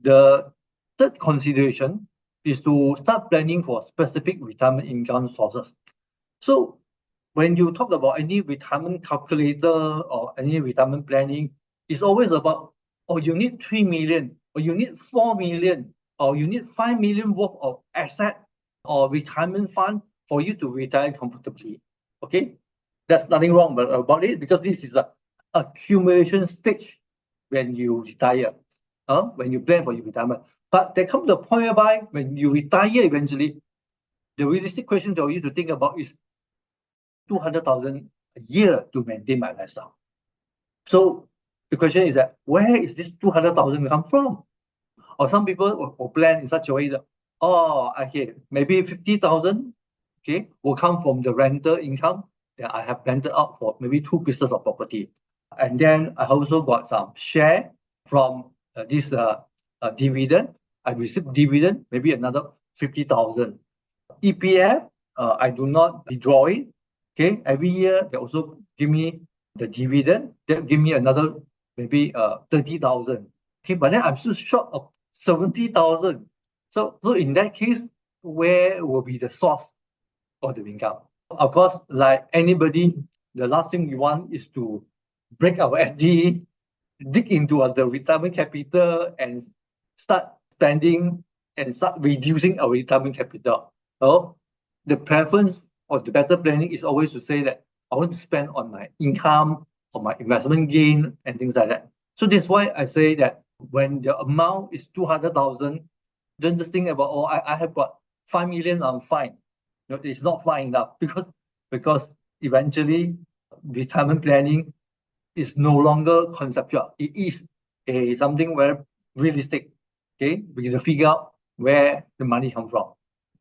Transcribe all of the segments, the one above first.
The third consideration is to start planning for specific retirement income sources. So when you talk about any retirement calculator or any retirement planning, it's always about, oh, you need 3 million, or you need 4 million, or you need 5 million worth of asset or retirement fund for you to retire comfortably. Okay, there's nothing wrong about it, because this is a accumulation stage when you retire, when you plan for your retirement. But there comes a point whereby when you retire eventually, the realistic question for you to think about is 200,000 a year to maintain my lifestyle. So the question is that, where is this 200,000 come from? Or some people will plan in such a way that, oh, okay, maybe 50,000, okay, will come from the rental income that I have rented out for maybe 2 pieces of property. And then I also got some share from this dividend. I received dividend, maybe another 50,000. EPF, I do not withdraw it. Okay, every year they also give me the dividend. They give me another maybe 30,000. Okay, but then I'm still short of 70,000. So in that case, where will be the source of the income? Of course, like anybody, the last thing we want is to break our FD, dig into the retirement capital, and start spending and start reducing our retirement capital. So the preference or the better planning is always to say that I want to spend on my income, on my investment gain, and things like that. So that's why I say that when the amount is 200,000, don't just think about, oh, I have got 5 million, I'm fine. No, it's not fine enough, because eventually retirement planning is no longer conceptual. It is something very realistic. Okay, we need to figure out where the money comes from.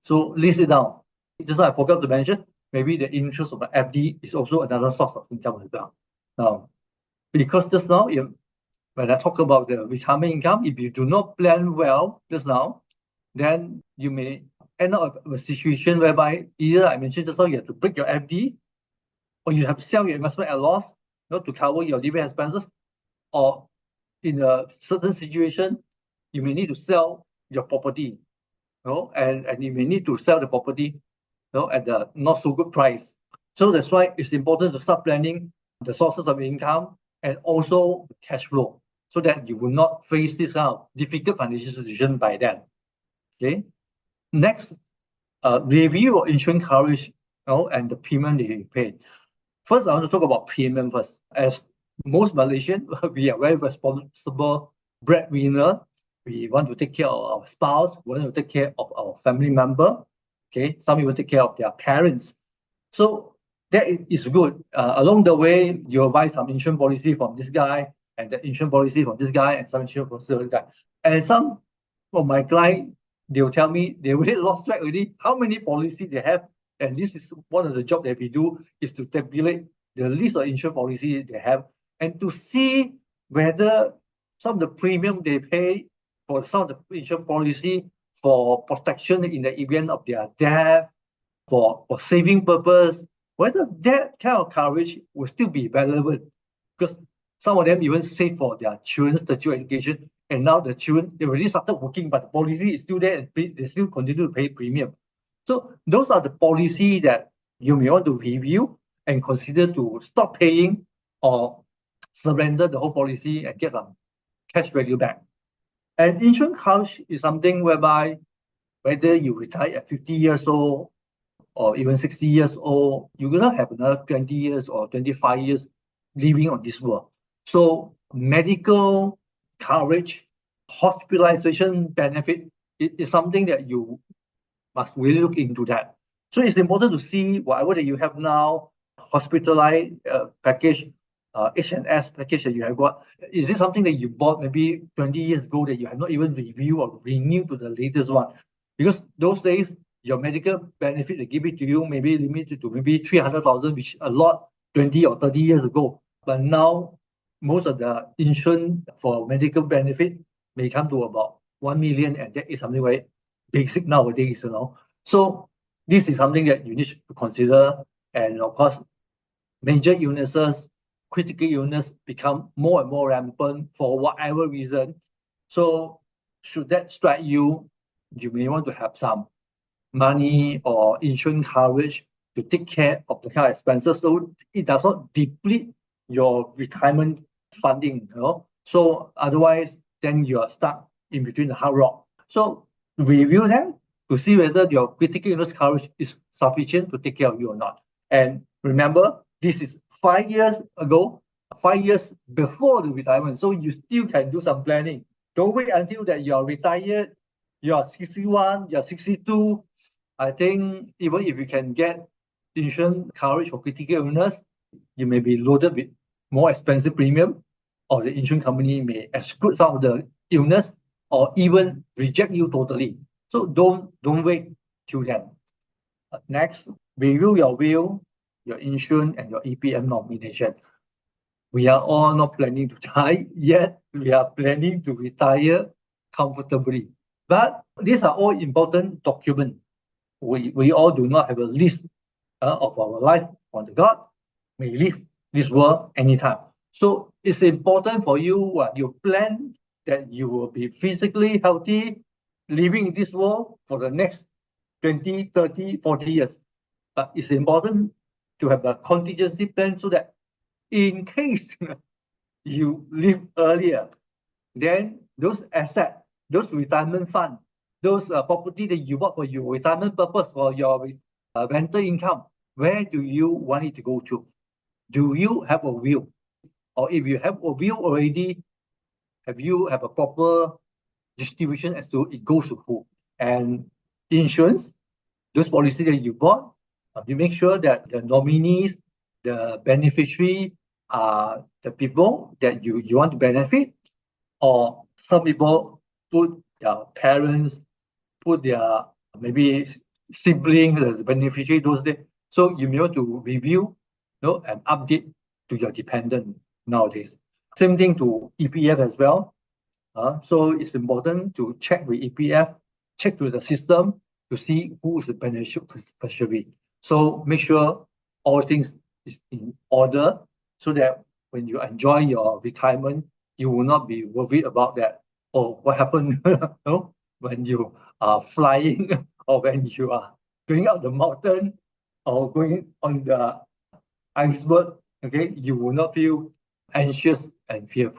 So list it down. Just like I forgot to mention, maybe the interest of the FD is also another source of income as well. Because just now, when I talk about the retirement income, if you do not plan well just now, then you may end up in a situation whereby either I mentioned just now, you have to break your FD, or you have to sell your investment at loss, to cover your living expenses, or in a certain situation, you may need to sell your property, and you may need to sell the property, at the not so good price. So that's why it's important to start planning the sources of income and also the cash flow, so that you will not face this difficult financial situation by then. Okay. Next, review of insurance coverage, and the premium that you pay. First, I want to talk about premium first. As most Malaysians, we are very responsible breadwinner. We want to take care of our spouse. We want to take care of our family member. Okay, some even take care of their parents. So that is good. Along the way, you'll buy some insurance policy from this guy, and the insurance policy from this guy, and some insurance policy from this guy. And some of my clients, they'll tell me they already lost track already how many policies they have. And this is one of the jobs that we do, is to tabulate the list of insurance policies they have, and to see whether some of the premium they pay for some of the insurance policy for protection in the event of their death, for saving purpose, whether that kind of coverage will still be relevant. Because some of them even save for their children's tertiary education, and now the children, they already started working, but the policy is still there, and they still continue to pay premium. So those are the policy that you may want to review and consider to stop paying or surrender the whole policy and get some cash value back. And insurance coverage is something whereby whether you retire at 50 years old or even 60 years old, you're going to have another 20 years or 25 years living on this world. So medical coverage, hospitalization benefit is something that you must really look into that. So it's important to see whatever that you have now, hospitalized package, H&S package that you have got. Is it something that you bought maybe 20 years ago that you have not even reviewed or renewed to the latest one? Because those days, your medical benefit, they give it to you, maybe limited to maybe 300,000, which a lot 20 or 30 years ago. But now, most of the insurance for medical benefit may come to about 1 million, and that is something very basic nowadays, So this is something that you need to consider. And of course, major illnesses, critical illness become more and more rampant for whatever reason. So should that strike you, you may want to have some money or insurance coverage to take care of the kind of expenses, so it does not deplete your retirement funding. So otherwise, then you are stuck in between the hard rock. So review them to see whether your critical illness coverage is sufficient to take care of you or not. And remember, this is 5 years ago, 5 years before the retirement, so you still can do some planning. Don't wait until that you're retired, you're 61, you're 62. I think even if you can get insurance coverage for critical illness, you may be loaded with more expensive premium, or the insurance company may exclude some of the illness or even reject you totally. So don't wait till then. Next, review your will, your insurance, and your EPF nomination. We are all not planning to die yet. We are planning to retire comfortably. But these are all important documents. We all do not have a list of our life on the God. May leave this world anytime. So it's important for you, you plan that you will be physically healthy, living in this world for the next 20, 30, 40 years. But it's important to have a contingency plan so that in case you live earlier, then those assets, those retirement funds, those property that you bought for your retirement purpose, for your rental income, where do you want it to go to? Do you have a will? Or if you have a will already, have you have a proper distribution as to it goes to who? And insurance, those policies that you bought, you make sure that the nominees, the beneficiary are the people that you want to benefit. Or some people put their parents, put their maybe siblings as beneficiary those days. So you may want to review, and update to your dependent nowadays. Same thing to EPF as well. So it's important to check with EPF, check with the system to see who is the beneficiary. So make sure all things is in order so that when you enjoy your retirement, you will not be worried about that. Oh, what happened when you are flying or when you are going up the mountain or going on the iceberg, okay, you will not feel anxious and fearful.